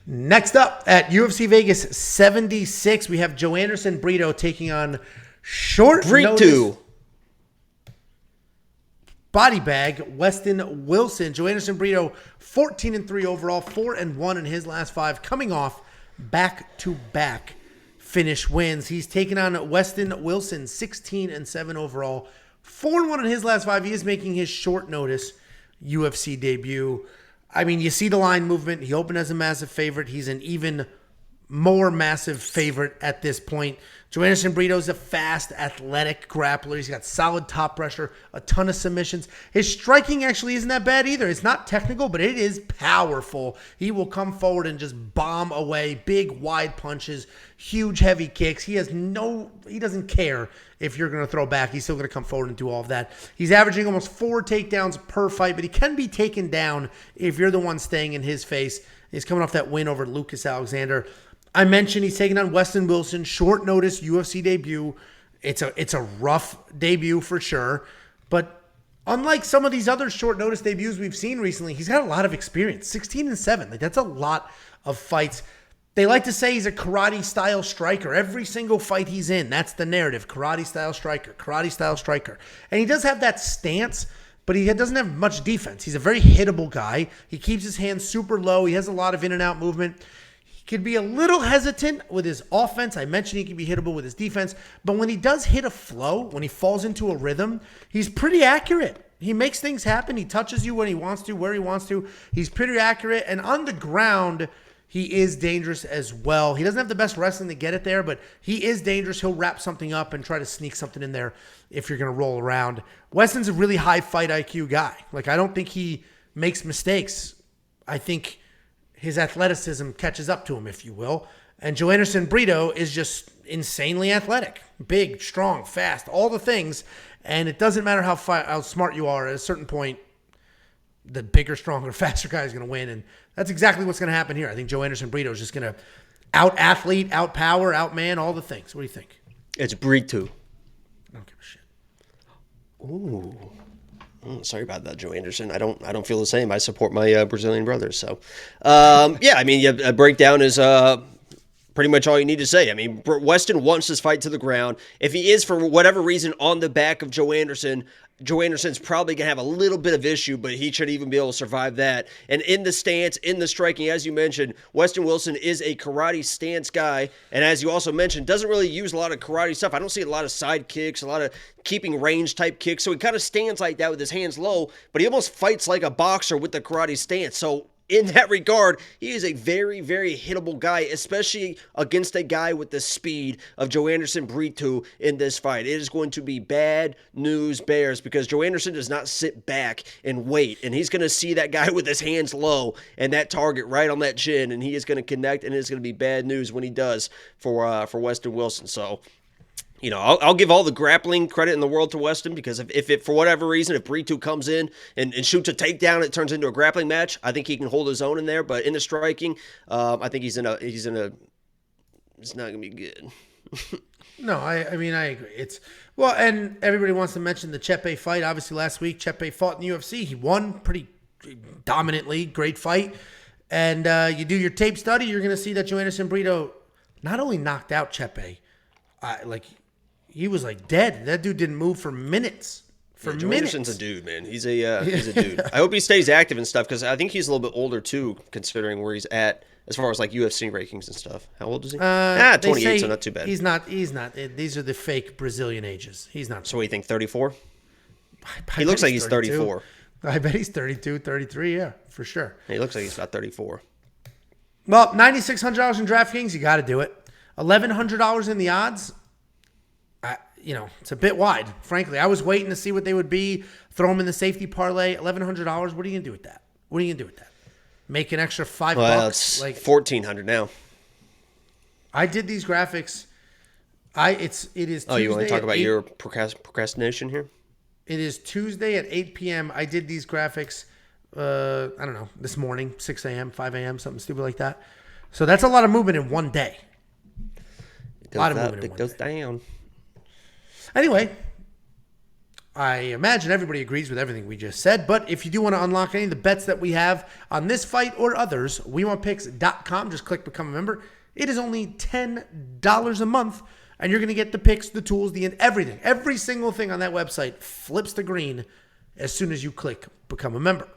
Next up at UFC Vegas 76, we have Joanderson Brito taking on short notice body bag Westin Wilson. Joanderson Brito 14-3 overall, 4-1 in his last 5, coming off back-to-back finish wins. He's taken on Westin Wilson, 16-7 overall, 4-1 in his last 5. He is making his short notice UFC debut. I mean, you see the line movement. He opened as a massive favorite. He's an even more massive favorite at this point. Joanderson Brito is a fast, athletic grappler. He's got solid top pressure, a ton of submissions. His striking actually isn't that bad either. It's not technical, but it is powerful. He will come forward and just bomb away big, wide punches, huge, heavy kicks. He doesn't care if you're going to throw back. He's still going to come forward and do all of that. He's averaging almost 4 takedowns per fight, but he can be taken down if you're the one staying in his face. He's coming off that win over Lucas Alexander. I mentioned he's taking on Westin Wilson, short notice UFC debut. It's a rough debut for sure, but unlike some of these other short notice debuts we've seen recently, he's got a lot of experience. 16-7, like that's a lot of fights. They like to say he's a karate style striker. Every single fight he's in, that's the narrative: karate style striker, karate style striker. And he does have that stance, but he doesn't have much defense. He's a very hittable guy. He keeps his hands super low. He has a lot of in and out movement. Could be a little hesitant with his offense. I mentioned he can be hittable with his defense, but when he does hit a flow, when he falls into a rhythm, he's pretty accurate. He makes things happen. He touches you when he wants to, where he wants to. He's pretty accurate, and on the ground, he is dangerous as well. He doesn't have the best wrestling to get it there, but he is dangerous. He'll wrap something up and try to sneak something in there if you're going to roll around. Weston's a really high fight IQ guy. Like, I don't think he makes mistakes. I think his athleticism catches up to him, if you will. And Joanderson Brito is just insanely athletic. Big, strong, fast, all the things. And it doesn't matter how smart you are. At a certain point, the bigger, stronger, faster guy is going to win. And that's exactly what's going to happen here. I think Joanderson Brito is just going to out-athlete, out-power, out-man, all the things. What do you think? It's Brito. I don't give a shit. Ooh. Sorry about that, Joanderson. I don't feel the same. I support my Brazilian brothers. So, yeah, I mean, a breakdown is pretty much all you need to say. I mean, Weston wants this fight to the ground. If he is, for whatever reason, on the back of Joanderson's probably going to have a little bit of issue, but he should even be able to survive that. And in the stance, in the striking, as you mentioned, Westin Wilson is a karate stance guy. And as you also mentioned, doesn't really use a lot of karate stuff. I don't see a lot of side kicks, a lot of keeping range type kicks. So he kind of stands like that with his hands low, but he almost fights like a boxer with the karate stance. So in that regard, he is a very, very hittable guy, especially against a guy with the speed of Joanderson Brito in this fight. It is going to be bad news bears because Joanderson does not sit back and wait, and he's going to see that guy with his hands low and that target right on that chin, and he is going to connect, and it's going to be bad news when he does for Westin Wilson. So, you know, I'll give all the grappling credit in the world to Weston because if it, for whatever reason, if Brito comes in and shoots a takedown, it turns into a grappling match. I think he can hold his own in there, but in the striking, I think it's not going to be good. No, I mean, I agree. Well, and everybody wants to mention the Chepe fight. Obviously, last week, Chepe fought in the UFC. He won pretty dominantly. Great fight. And you do your tape study, you're going to see that Joanderson Brito not only knocked out Chepe, he was like dead. That dude didn't move for minutes. Joanderson's a dude, man. He's a dude. I hope he stays active and stuff because I think he's a little bit older too, considering where he's at as far as like UFC rankings and stuff. How old is he? 28, so not too bad. He's not. These are the fake Brazilian ages. He's not. So what do you think, 34? He looks like he's 34. I bet he's 32, 33, yeah, for sure. He looks like he's about 34. Well, $9,600 in DraftKings, you got to do it. $1,100 in the odds. It's a bit wide, frankly. I was waiting to see what they would be. Throw them in the safety parlay. $1,100. What are you going to do with that? Make an extra $5. It's like $1,400 now. I did these graphics. It is Tuesday. Oh, you want to talk about your procrastination here? It is Tuesday at 8 p.m. I did these graphics, I don't know, this morning, 6 a.m., 5 a.m., something stupid like that. So that's a lot of movement in one day. It goes down. Anyway, I imagine everybody agrees with everything we just said, but if you do want to unlock any of the bets that we have on this fight or others, WeWantPicks.com. Just click Become a Member. It is only $10 a month, and you're going to get the picks, the tools, everything. Every single thing on that website flips to green as soon as you click Become a Member.